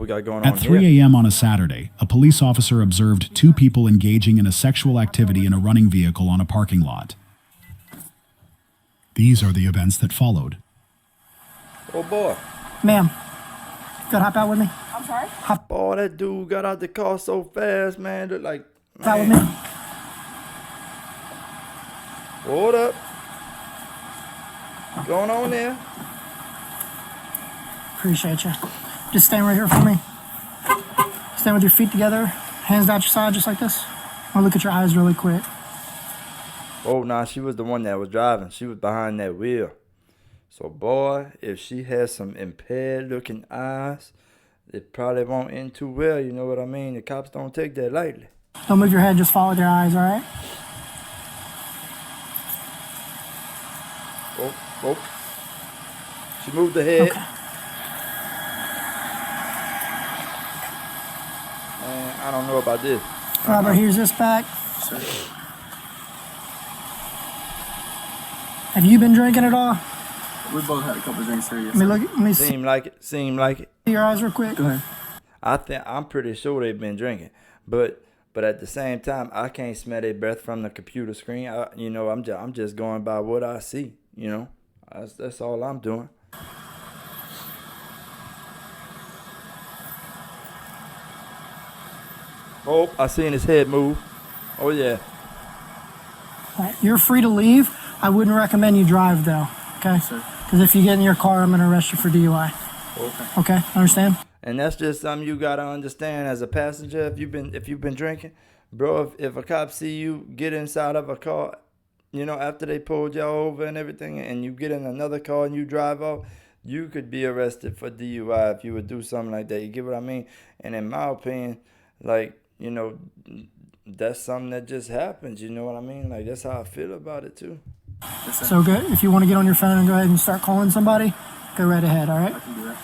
we got going on At 3 a.m. on a Saturday, a police officer observed two people engaging in a sexual activity in a running vehicle on a parking lot. These are the events that followed. Oh boy. Ma'am, you could hop out with me? I'm sorry? Boy, that dude got out the car so fast, man. Look like, Out with me? Hold up. What's going on there? Appreciate you. Just stand right here for me. Stand with your feet together, hands out your side just like this. I'll look at your eyes really quick. Oh, nah, she was the one that was driving. She was behind that wheel. So, boy, if she has some impaired-looking eyes, it probably won't end too well, you know what I mean? The cops don't take that lightly. Don't move your head, just follow your eyes, all right? Oh. She moved her head. Okay. Man, I don't know about this. Robert, here's this back. Have you been drinking at all? We both had a couple drinks here. Yes, Let me see Seem like it. your eyes real quick. Go ahead. I'm pretty sure they've been drinking, but at the same time, I can't smell their breath from the computer screen. I'm just going by what I see. That's all I'm doing. Oh, I seen his head move. Oh yeah. All right, you're free to leave. I wouldn't recommend you drive though, okay? Because if you get in your car, I'm going to arrest you for DUI. Okay, understand? And that's just something you gotta understand as a passenger. If you've been drinking, bro. If a cop see you get inside of a car, after they pulled y'all over and everything, and you get in another car and you drive off, you could be arrested for DUI if you would do something like that. You get what I mean? And in my opinion, that's something that just happens. You know what I mean? Like, that's how I feel about it too. So good. If you want to get on your phone and go ahead and start calling somebody, go right ahead, all right? I can do that.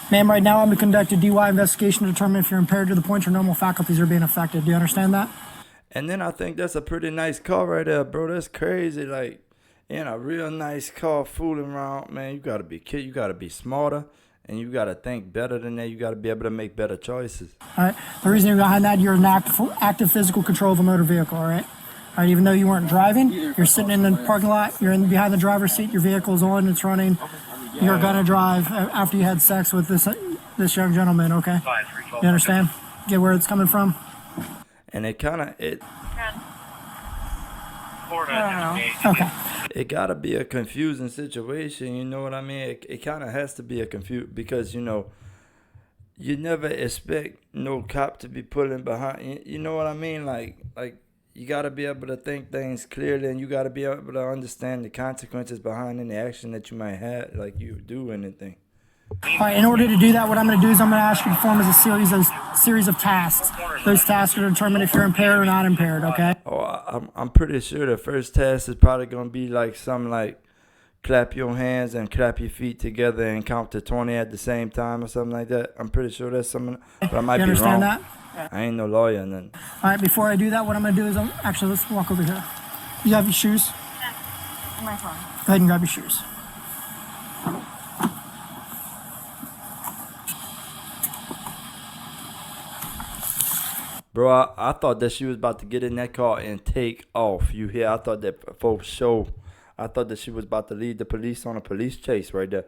Ma'am, right now I'm going to conduct a DUI investigation to determine if you're impaired to the point your normal faculties are being affected. Do you understand that? And then I think that's a pretty nice car right there, bro. That's crazy. Like, in a real nice car, fooling around, man. You gotta be smarter, and you gotta think better than that. You gotta be able to make better choices. All right. The reason behind that, you're in active physical control of a motor vehicle, all right? All right, even though you weren't driving, you're sitting in the parking lot, you're behind the driver's seat, your vehicle's on, it's running. You're gonna drive after you had sex with this young gentleman, okay? You understand? Get where it's coming from? And it Okay. it gotta be a confusing situation. You know what I mean? It kind of has to be a because you never expect no cop to be pulling behind. You know what I mean? Like you gotta be able to think things clearly, and you gotta be able to understand the consequences behind any action that you might have, like you do anything. All right, in order to do that, what I'm going to do is I'm going to ask you to perform as a series of tasks. Those tasks are to determine if you're impaired or not impaired, okay? Oh, I'm pretty sure the first task is probably going to be like something like clap your hands and clap your feet together and count to 20 at the same time or something like that. I'm pretty sure that's something, but I might be wrong. You understand that? I ain't no lawyer or nothing. All right, before I do that, what I'm going to do is actually, let's walk over here. You have your shoes? In my phone. Go ahead and grab your shoes. Bro, I thought that she was about to get in that car and take off. You hear? I thought that for sure. I thought that she was about to lead the police on a police chase right there.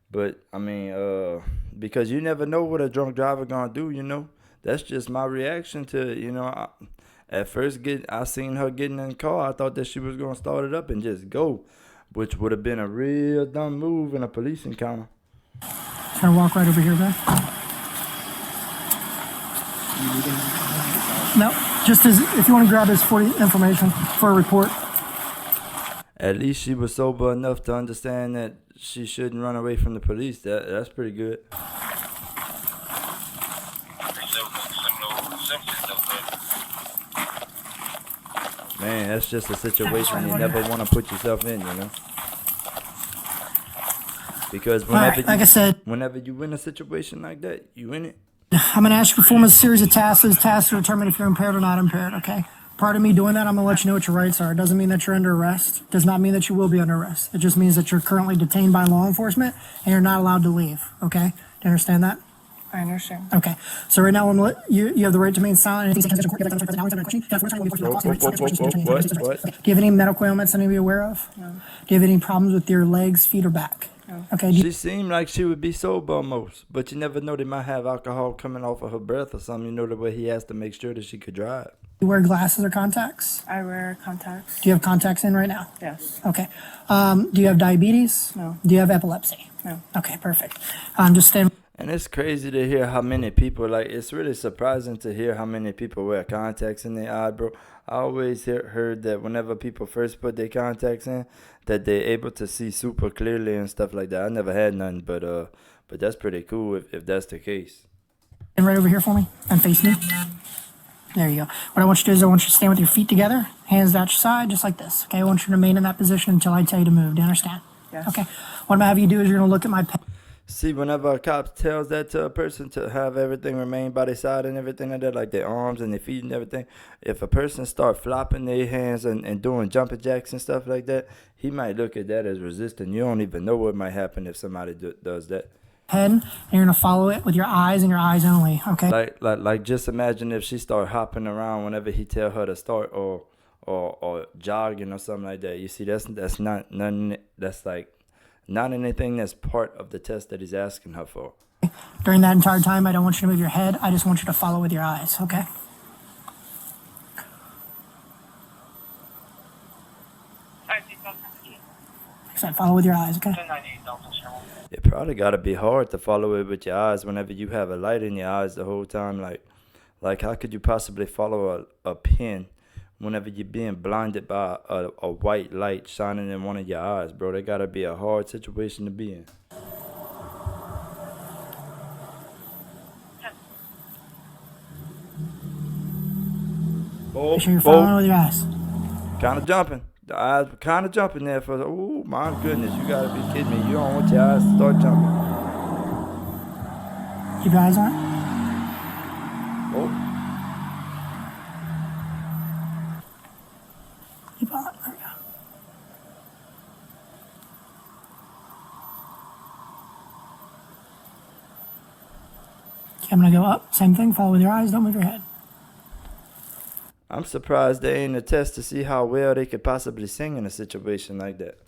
But, I mean, because you never know what a drunk driver gonna do, That's just my reaction to it, At first, I seen her getting in the car. I thought that she was gonna start it up and just go, which would have been a real dumb move in a police encounter. Just going to walk right over here, man. No, just if you want to grab his information for a report. At least she was sober enough to understand that she shouldn't run away from the police. That's pretty good. Man, that's just a situation you never want to put yourself in, Because whenever you in a situation like that, you in it. I'm going to ask you to perform a series of tasks. Those tasks to determine if you're impaired or not impaired, okay? Part of me doing that, I'm going to let you know what your rights are. It doesn't mean that you're under arrest. It does not mean that you will be under arrest. It just means that you're currently detained by law enforcement and you're not allowed to leave, okay? Do you understand that? I understand. Okay. So right now, you have the right to remain silent. And anything court, you have the right to now question. What? Do you have any medical ailments I need to be aware of? No. Do you have any problems with your legs, feet, or back? No. Okay. She seemed like she would be sober almost, but you never know, they might have alcohol coming off of her breath or something, you know, the way he has to make sure that she could drive. Do you wear glasses or contacts? I wear contacts. Do you have contacts in right now? Yes. Okay. Do you have diabetes? No. Do you have epilepsy? No. Okay, perfect. Just stand. And it's crazy to hear how many people, like, it's really surprising to hear how many people wear contacts in their eye, bro. I always heard that whenever people first put their contacts in, that they're able to see super clearly and stuff like that. I never had none, but that's pretty cool if that's the case. And right over here for me and face me. There you go. What I want you to do is I want you to stand with your feet together, hands out your side, just like this. Okay, I want you to remain in that position until I tell you to move. Do you understand? Yes. Okay. What I'm gonna have you do is you're gonna look at my pen. See, whenever a cop tells that to a person to have everything remain by their side and everything like that, like their arms and their feet and everything, if a person start flopping their hands and doing jumping jacks and stuff like that, he might look at that as resisting. You don't even know what might happen if somebody does that. Pen, and you're gonna follow it with your eyes and your eyes only. Okay. Like just imagine if she start hopping around whenever he tell her to start or jogging or something like that. You see, that's not none. That's like not anything that's part of the test that he's asking her for. During that entire time, I don't want you to move your head. I just want you to follow with your eyes. Okay. So follow with your eyes. Okay. It probably gotta be hard to follow it with your eyes whenever you have a light in your eyes the whole time. Like how could you possibly follow a pin whenever you're being blinded by a white light shining in one of your eyes, bro? That gotta be a hard situation to be in. Make sure you're following with your eyes. Kind of jumping. The eyes were kind of jumping there for. Oh my goodness, you gotta be kidding me! You don't want your eyes to start jumping. Keep your eyes on. Oh. Keep on. There we go. Okay, I'm gonna go up. Same thing. Follow with your eyes. Don't move your head. I'm surprised they ain't a test to see how well they could possibly sing in a situation like that.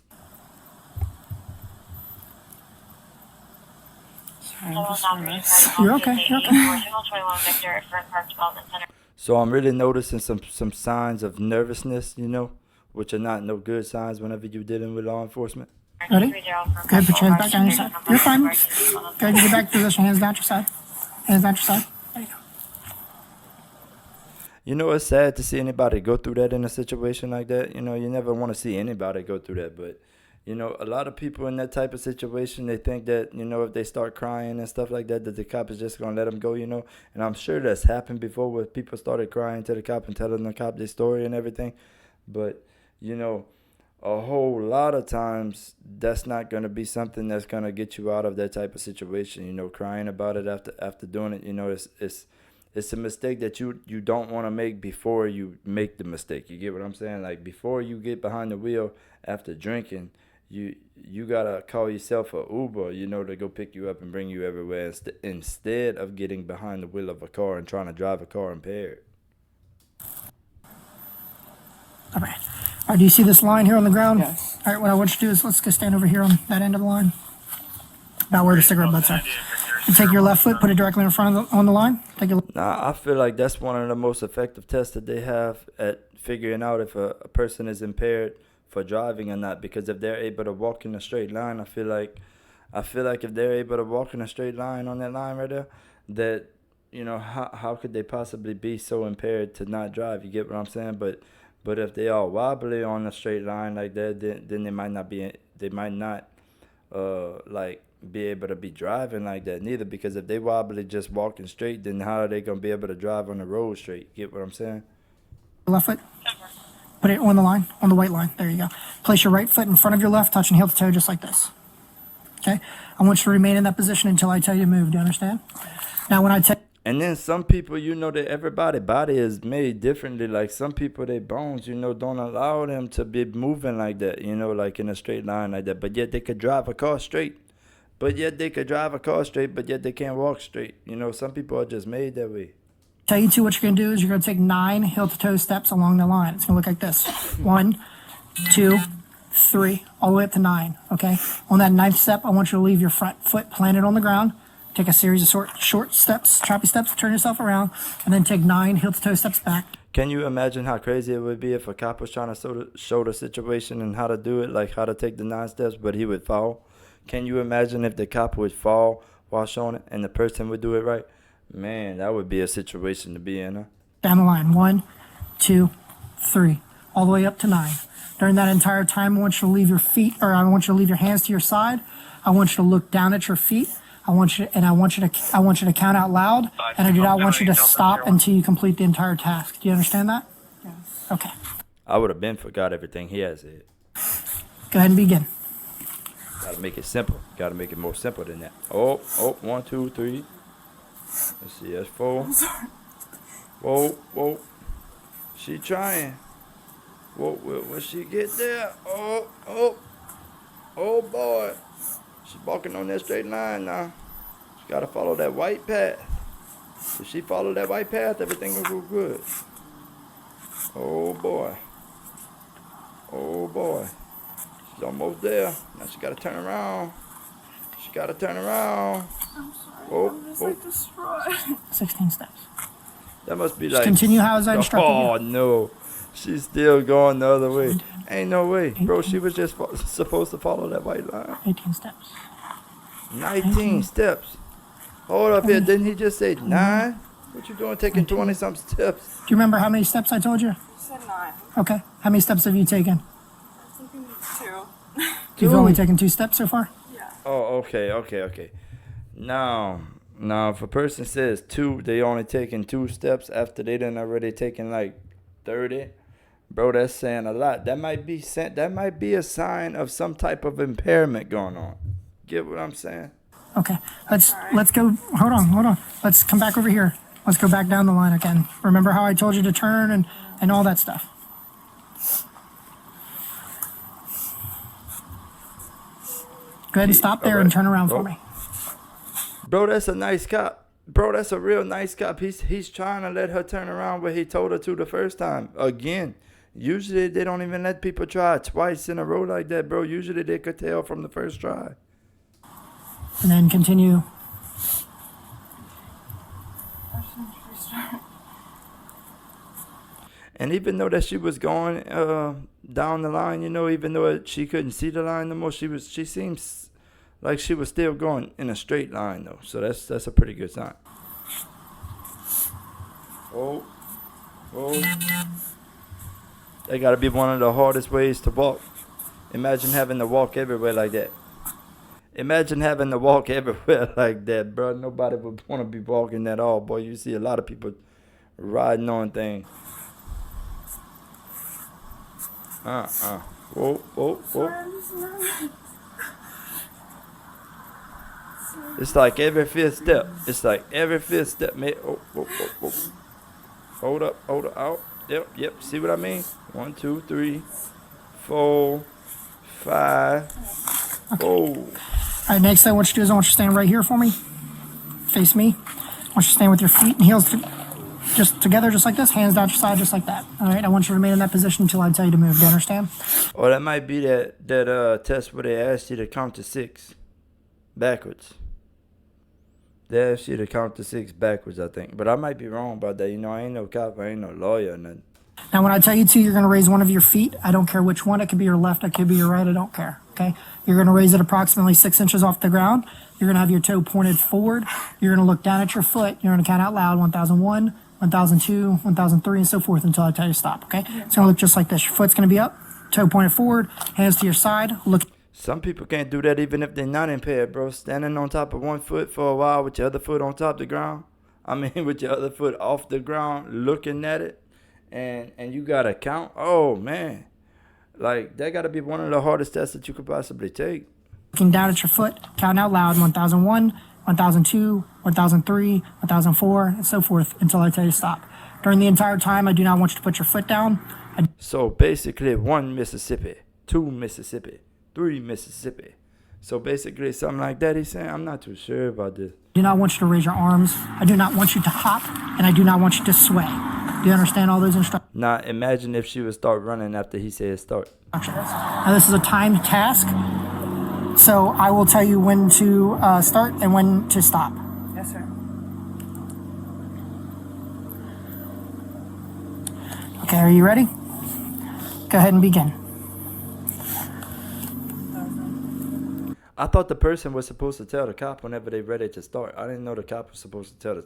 You're okay. You're okay. So I'm really noticing some signs of nervousness, you know, which are not no good signs whenever you're dealing with law enforcement. Ready? Go ahead, put your hands back down your side. You're fine. Go ahead, get back to position. Hands down your side. Hands down your side. There you go. You know, it's sad to see anybody go through that in a situation like that. You know, you never want to see anybody go through that. But, you know, a lot of people in that type of situation, they think that, you know, if they start crying and stuff like that, that the cop is just going to let them go, you know. And I'm sure that's happened before where people started crying to the cop and telling the cop their story and everything. But, you know, a whole lot of times that's not going to be something that's going to get you out of that type of situation. You know, crying about it after doing it, you know, it's a mistake that you don't want to make before you make the mistake. You get what I'm saying? Like, before you get behind the wheel after drinking, you got to call yourself a Uber, you know, to go pick you up and bring you everywhere instead of getting behind the wheel of a car and trying to drive a car impaired. All right. All right, do you see this line here on the ground? Yes. All right, what I want you to do is let's go stand over here on that end of the line. About where the cigarette butts are. You take your left foot, put it directly in front of on the line. Take your Nah, I feel like that's one of the most effective tests that they have at figuring out if a person is impaired for driving or not. Because if they're able to walk in a straight line, I feel like if they're able to walk in a straight line on that line right there, that, you know, how could they possibly be so impaired to not drive? You get what I'm saying? But if they are wobbly on a straight line like that, then they might not like be able to be driving like that neither, because if they wobbly just walking straight, then how are they going to be able to drive on the road straight? Get what I'm saying? left foot. Put it on the line, on the white line. There you go. Place your right foot in front of your left, touching heel to toe just like this. Okay? I want you to remain in that position until I tell you to move. Do you understand? Now when I tell And then some people, you know, that everybody's body is made differently. Like some people, their bones, you know, don't allow them to be moving like that, you know, like in a straight line like that. But yet they could drive a car straight. But yet they could drive a car straight, but yet they can't walk straight. You know, some people are just made that way. Tell you two, what you're going to do is you're going to take 9 heel-to-toe steps along the line. It's going to look like this. 1, 2, 3, all the way up to 9, okay? On that 9th step, I want you to leave your front foot planted on the ground. Take a series of short steps, choppy steps, turn yourself around, and then take 9 heel-to-toe steps back. Can you imagine how crazy it would be if a cop was trying to show the situation and how to do it, like how to take the 9 steps, but he would fall? Can you imagine if the cop would fall while showing it and the person would do it right? Man, that would be a situation to be in, huh? Down the line, 1, 2, 3, all the way up to 9. During that entire time, I want you to leave your feet, or I want you to leave your hands to your side. I want you to look down at your feet. I want you to count out loud, and I do not want you to stop until you complete the entire task. Do you understand that? Yes. Okay. I would have been forgot everything he has said. Go ahead and begin. Gotta make it simple. Gotta make it more simple than that. Oh, 1, 2, 3. Let's see, that's 4. Whoa. She trying. Whoa, will she get there? Oh boy. She's walking on that straight line now. She gotta follow that white path. If she follow that white path, everything will go good. Oh boy. She's almost there. Now she gotta turn around. I'm sorry. Oh. I'm just like distraught. 16 steps. That must be Just like. continue how I instructed you. Oh no. She's still going the other way. Ain't no way. Bro, she was just supposed to follow that white line. 18 steps. 19 steps. Hold up here. Didn't he just say 9? What you doing taking 20-some steps? Do you remember how many steps I told you? You said 9. Okay. How many steps have you taken? I'm thinking 2. You've only taken 2 steps so far? Yeah. Oh, okay. Now, if a person says 2, they only taking 2 steps after they done already taken like 30. Bro, that's saying a lot. That might be a sign of some type of impairment going on. Get what I'm saying? Okay. Let's go. Hold on. Let's come back over here. Let's go back down the line again. Remember how I told you to turn and all that stuff. Go ahead and stop there and turn around for me. Bro, that's a nice cop. Bro, that's a real nice cop. He's trying to let her turn around where he told her to the first time. Again, usually they don't even let people try twice in a row like that, bro. Usually they could tell from the first try. And then continue. I shouldn't restart. And even though that she was going down the line, you know, even though she couldn't see the line no more, she seems like she was still going in a straight line though. So that's a pretty good sign. Oh. That gotta be one of the hardest ways to walk. Imagine having to walk everywhere like that. Bro. Nobody would want to be walking at all, boy. You see a lot of people riding on things. Whoa. It's like every fifth step. Man. Oh. Hold up, out. Yep. See what I mean? 1, 2, 3, 4, 5. Okay. Oh. All right, next thing I want you to do is I want you to stand right here for me. Face me. I want you to stand with your feet and heels just together, just like this. Hands down your side, just like that. All right, I want you to remain in that position until I tell you to move. Do you understand? Oh, that might be that test where they asked you to count to 6 backwards. They asked you to count to 6 backwards, I think. But I might be wrong about that. You know, I ain't no cop. I ain't no lawyer or nothing. Now, when I tell you to, you're going to raise one of your feet. I don't care which one. It could be your left. It could be your right. I don't care. Okay? You're going to raise it approximately 6 inches off the ground. You're going to have your toe pointed forward. You're going to look down at your foot. You're going to count out loud 1001, 1002, 1003, and so forth until I tell you to stop. Okay? It's going to look just like this. Your foot's going to be up, toe pointed forward, hands to your side. Look. Some people can't do that even if they're not impaired, bro. Standing on top of one foot for a while with your other foot on top of the ground. With your other foot off the ground, looking at it. And you got to count. Oh, man. Like, that got to be one of the hardest tests that you could possibly take. Looking down at your foot, counting out loud 1001, 1002, 1003, 1004, and so forth until I tell you to stop. During the entire time, I do not want you to put your foot down. So basically 1 Mississippi, 2 Mississippi, 3 Mississippi. So basically, something like that. He's saying, I'm not too sure about this. I do not want you to raise your arms. I do not want you to hop, and I do not want you to sway. Do you understand all those instructions? Now, imagine if she would start running after he said start. Now, this is a timed task, so I will tell you when to start and when to stop. Yes, sir. Okay, are you ready? Go ahead and begin. I thought the person was supposed to tell the cop whenever they ready to start. I didn't know the cop was supposed to tell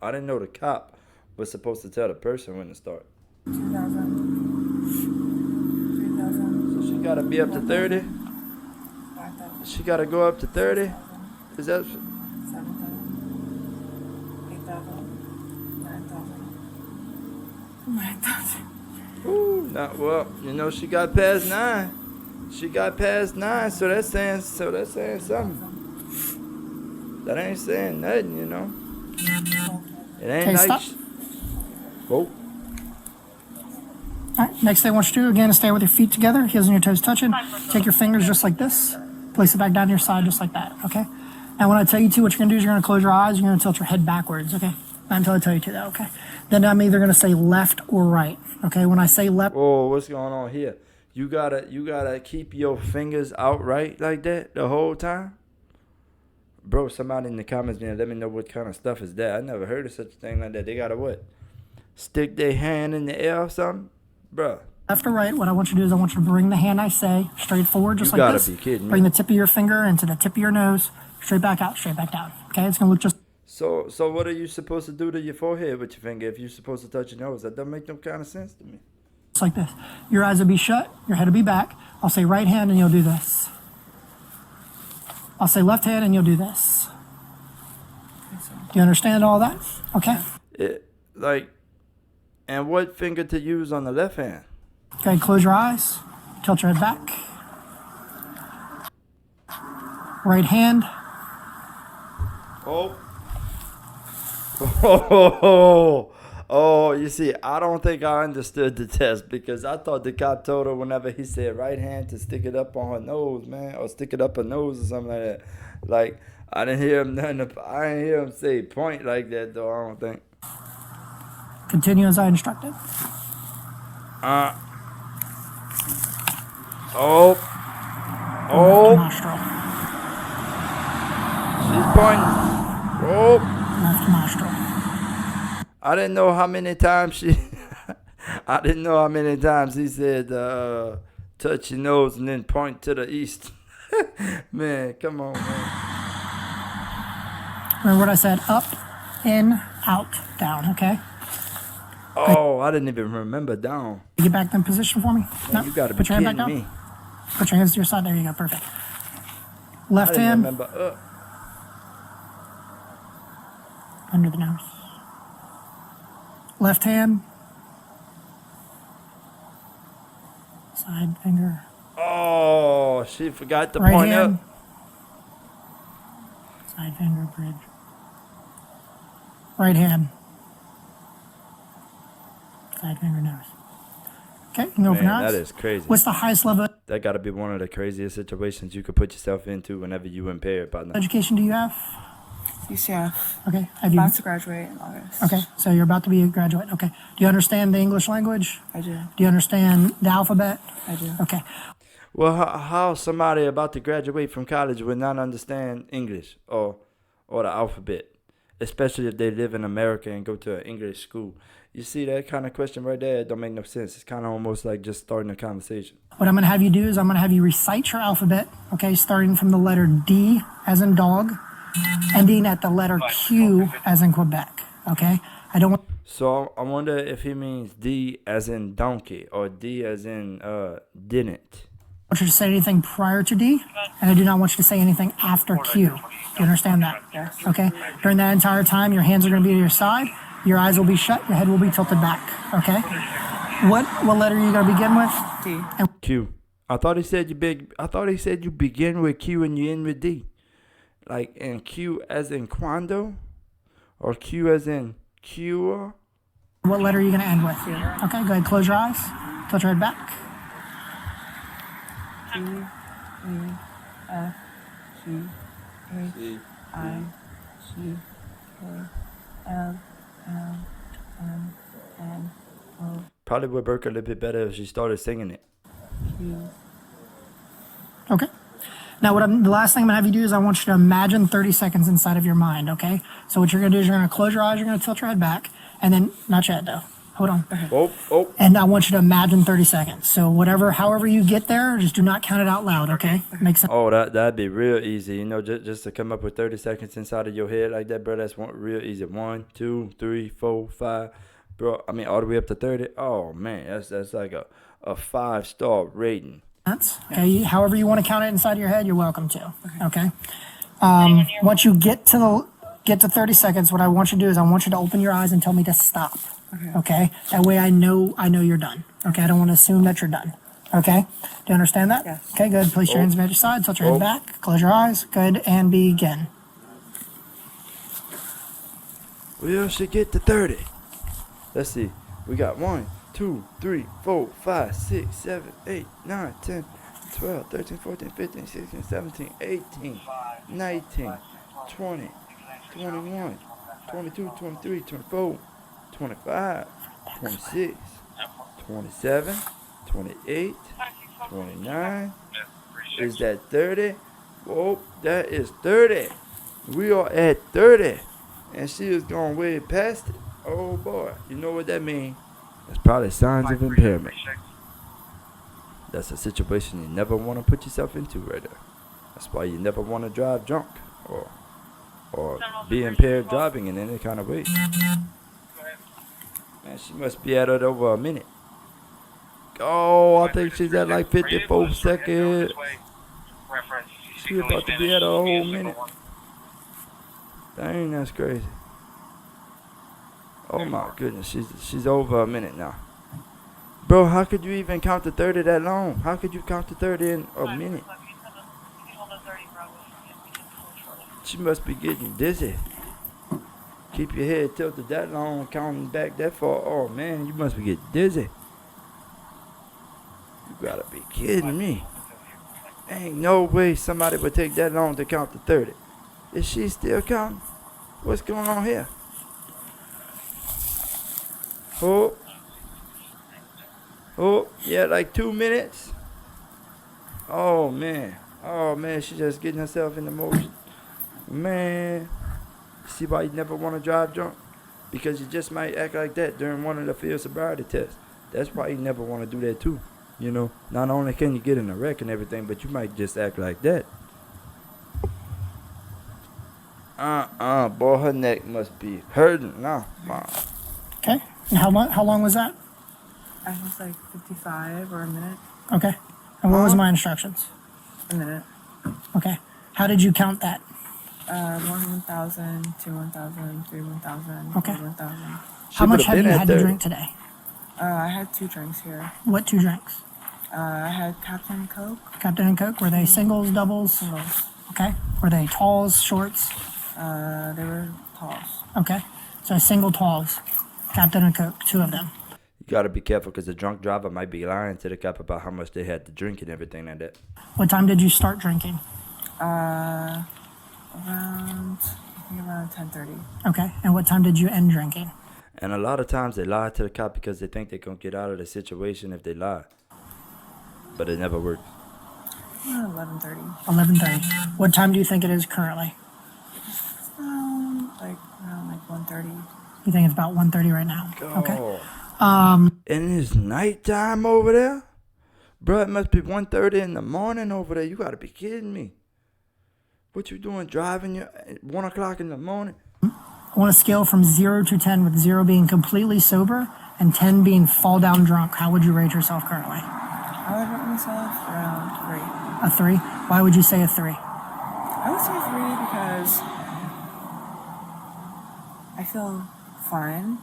I didn't know the cop was supposed to tell the person when to start. 2,000. 3,000. So she gotta be up to 30. 5,000. She gotta go up to 30. Is that? 7,000. 8,000. 9,000. 9,000. Ooh, not well. You know, she got past 9. She got past 9, so that's saying something. That ain't saying nothing, you know. It ain't Okay, like. stop. Whoa. All right, next thing I want you to do, again, is stay with your feet together, heels and your toes touching. Take your fingers just like this. Place it back down to your side just like that, okay? And when I tell you to, what you're going to do is you're going to close your eyes. You're going to tilt your head backwards, okay? Not until I tell you to, though, okay? Then I'm either going to say left or right, okay? When I say left, Whoa, what's going on here? You gotta keep your fingers out right like that the whole time? Bro, somebody in the comments, man, let me know what kind of stuff is that. I never heard of such a thing like that. They gotta what? Stick their hand in the air or something? Bro. left or right, what I want you to do is I want you to bring the hand I say straight forward, just You like gotta this. be kidding me. Bring the tip of your finger into the tip of your nose, straight back out, straight back down. Okay, it's gonna look just So what are you supposed to do to your forehead with your finger if you're supposed to touch your nose? That doesn't make no kind of sense to me. like this. Your eyes will be shut, your head will be back. I'll say right hand and you'll do this. I'll say left hand and you'll do this. Do you understand all that? Okay. And what finger to use on the left hand? Okay, close your eyes. Tilt your head back. Right hand. Oh. Oh, you see, I don't think I understood the test because I thought the cop told her whenever he said right hand to stick it up on her nose, man, or stick it up her nose or something like that. Like, I didn't hear him say point like that, though, I don't think. Continue as I instructed. Oh. Nostril. She's pointing. Oh. Left nostril. I didn't know how many times I didn't know how many times he said, touch your nose and then point to the east. Man, come on, man. Remember what I said? Up, in, out, down, okay? Oh, I didn't even remember down. Get back in position for me. No, You gotta be put your hand back kidding down. me. Put your hands to your side. There you go. Perfect. I Left didn't hand remember up. under the nose. Left hand. Side finger. Oh, she forgot to Right point hand. up. Side finger bridge. Right hand. Side finger nose. Okay, you can open your Man, eyes. that is crazy. What's the highest level of That got to be one of the craziest situations you could put yourself into whenever you impaired, partner. education do you have? UCF. Okay, have you? About to graduate in August. Okay, so you're about to be a graduate. Okay, do you understand the English language? I do. Do you understand the alphabet? I do. Okay, Well, how somebody about to graduate from college would not understand English or the alphabet, especially if they live in America and go to an English school? You see that kind of question right there? It don't make no sense. It's kind of almost like just starting a conversation. what I'm going to have you do is I'm going to have you recite your alphabet, okay, starting from the letter D as in dog, ending at the letter Q as in Quebec, okay? I don't want So I wonder if he means D as in donkey or D as in didn't. you to say anything prior to D, and I do not want you to say anything after Q. Do you understand that? Yes. Okay? During that entire time, your hands are going to be to your side, your eyes will be shut, your head will be tilted back, okay? What letter are you going to begin with? D. Q. I thought he said you begin with Q and you end with D. Like in Q as in Quando, or Q as in cure. What letter are you going to end with? Okay, go ahead, close your eyes, tilt your head back. D. E. F G H I G K L M N N O Probably would work a little bit better if she started singing it. Q. Okay. Now, the last thing I'm gonna have you do is I want you to imagine 30 seconds inside of your mind, okay? So what you're gonna do is you're gonna close your eyes, you're gonna tilt your head back, and then, not yet though, hold on. Oh. And I want you to imagine 30 seconds. So however you get there, just do not count it out loud, okay? Makes sense? Oh, that'd be real easy. You know, just to come up with 30 seconds inside of your head like that, bro. That's real easy. 1, 2, 3, 4, 5, bro. I mean, all the way up to 30. Oh man, that's like a 5-star rating. Okay, however you want to count it inside your head, you're welcome to. Okay. Once you get to 30 seconds, what I want you to do is I want you to open your eyes and tell me to stop. Okay. That way I know you're done. Okay. I don't want to assume that you're done. Okay. Do you understand that? Yes. Okay. Good. Place your hands at your side. Tilt your head back. Close your eyes. Good. And begin. Will she get to 30? Let's see. We got 1, 2, 3, 4, 5, 6, 7, 8, 9, 10, 12, 13, 14, 15, 16, 17, 18, 19, 20, 21, 22, 23, 24, 25, 26, 27, 28, 29. Is that 30? Whoa, that is 30. We are at 30. And she is going way past it. Oh boy, you know what that means? That's probably signs of impairment. That's a situation you never want to put yourself into right there. That's why you never want to drive drunk or be impaired driving in any kind of way. Man, she must be at it over a minute. Oh, I think she's at like 54 seconds. She's about to be at a whole minute. Dang, that's crazy. Oh my goodness, she's over a minute now. Bro, how could you even count to 30 that long? How could you count to 30 in a minute? She must be getting dizzy. Keep your head tilted that long, counting back that far. Oh man, you must be getting dizzy. You gotta be kidding me. Ain't no way somebody would take that long to count to 30. Is she still counting? What's going on here? Oh, yeah, like 2 minutes. Oh man, she's just getting herself in the motion. Man, see why you never want to drive drunk? Because you just might act like that during one of the field sobriety tests. That's why you never want to do that too. You know, not only can you get in a wreck and everything, but you might just act like that. Boy, her neck must be hurting now. Okay. And how long was that? I was like 55 or a minute. Okay. And what was my instructions? A minute. Okay. How did you count that? 1,000, 2, 1,000, 3, 1,000, Okay. 4, 1,000. How much have you had to drink today? I had 2 drinks here. What 2 drinks? I had Captain Coke. Captain and Coke. Were they singles, doubles? Singles. Okay. Were they talls, shorts? They were talls. Okay. So single talls. Captain and Coke. 2 of them. You gotta be careful because the drunk driver might be lying to the cop about how much they had to drink and everything like that. What time did you start drinking? Around 10:30. Okay. And what time did you end drinking? And a lot of times they lie to the cop because they think they're gonna get out of the situation if they lie. But it never works. 11:30. 11:30. What time do you think it is currently? Around 1:30. You think it's about 1:30 right now? Okay. And it's nighttime over there? Bro, it must be 1:30 in the morning over there. You gotta be kidding me. What you doing driving at 1 o'clock in the morning? I want a scale from 0 to 10, with 0 being completely sober and 10 being fall down drunk. How would you rate yourself currently? I would rate myself around 3. A 3? Why would you say a 3? I would say 3 because I feel fine.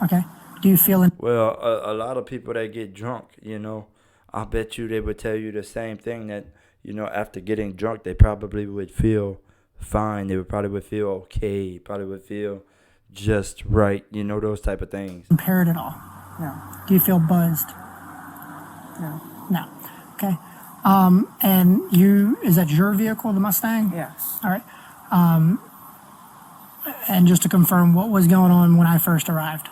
Okay. Do you feel Well, a lot of people that get drunk, you know, I bet you they would tell you the same thing that, you know, after getting drunk, they probably would feel fine. They probably would feel okay. Probably would feel just right. You know, those type of things. impaired at all? No. Do you feel buzzed? No. No. Okay. And is that your vehicle, the Mustang? Yes. All right. And just to confirm, what was going on when I first arrived?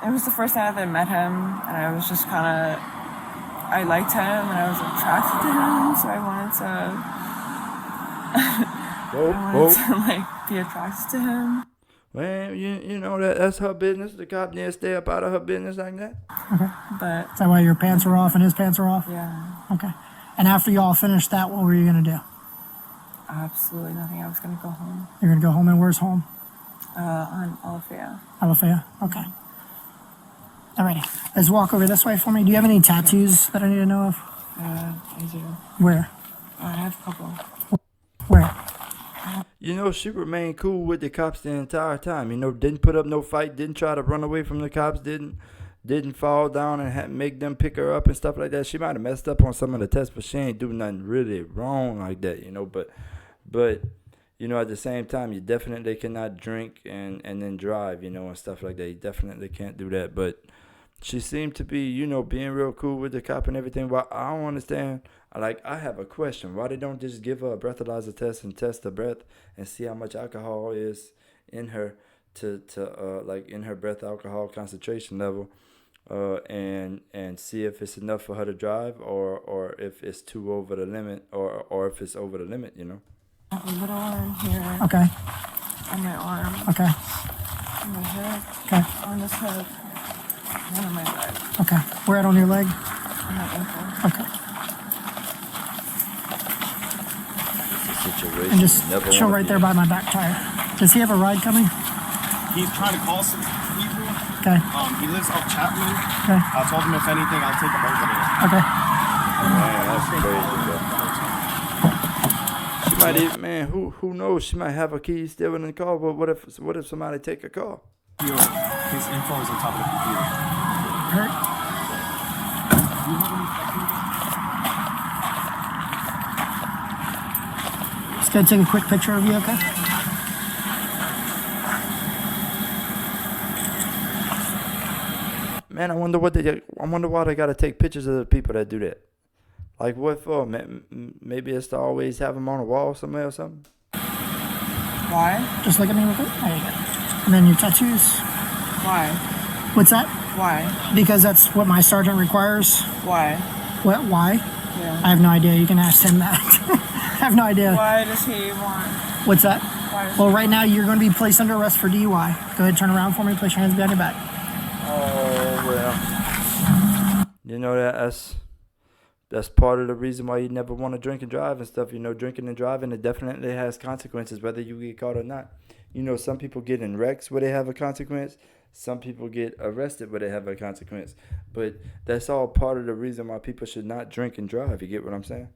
It was the first time that I met him, and I was just kind of, I liked him, and I was attracted to him, so I wanted to like be attracted to him. Well, you know that's her business. The cop didn't stay up out of her business like that. Okay. But Is that why your pants were off and his pants were off? yeah, Okay. And after you all finished that, what were you going to do? absolutely nothing. I was gonna go home. You're going to go home, and where's home? On Alafia. Alafaya? Okay. Alrighty. Let's walk over this way for me. Do you have any tattoos that I need to know of? I do. Where? I have a couple. Where? You know, she remained cool with the cops the entire time. You know, didn't put up no fight, didn't try to run away from the cops, didn't fall down and make them pick her up and stuff like that. She might have messed up on some of the tests, but she ain't do nothing really wrong like that, you know. But you know, at the same time, you definitely cannot drink and then drive, you know, and stuff like that. You definitely can't do that. But she seemed to be, you know, being real cool with the cop and everything. But I don't understand. Like, I have a question. Why they don't just give her a breathalyzer test and test the breath and see how much alcohol is in her to like in her breath alcohol concentration level, and see if it's enough for her to drive or if it's too over the limit or if it's over the limit, you know. I have a little one here. Okay. On my arm. Okay. On my hip. Okay. On this hip. And on my leg. Okay. Where at on your leg? On my ankle. Okay. Situation And just never chill wanna right be there in. by my back tire. Does he have a ride coming? He's trying to call some people. Okay. He lives up Chapman. Okay. I told him if anything, I'll take him over there. Okay. Man, that's crazy, bro. She might even, man, who knows? She might have a key still in the car. But what if somebody take a car? His info is on top of the computer. Hurt? Just gonna take a quick picture of you, okay? Man, I wonder why they gotta take pictures of the people that do that. Like what for? Maybe it's to always have them on a wall somewhere or something. Why? Just look at me real quick. There you go. And then your tattoos. Why? What's that? Why? Because that's what my sergeant requires. Why? What? Why? Yeah. I have no idea. You can ask him that. I have no idea. Why does he want? What's that? Why does Well, right now you're going to be placed under arrest for DUI. Go ahead, turn around for me. Place your hands behind your back. Oh well. You know that's part of the reason why you never want to drink and drive and stuff. You know, drinking and driving, it definitely has consequences, whether you get caught or not. You know, some people get in wrecks where they have a consequence. Some people get arrested where they have a consequence. But that's all part of the reason why people should not drink and drive. You get what I'm saying?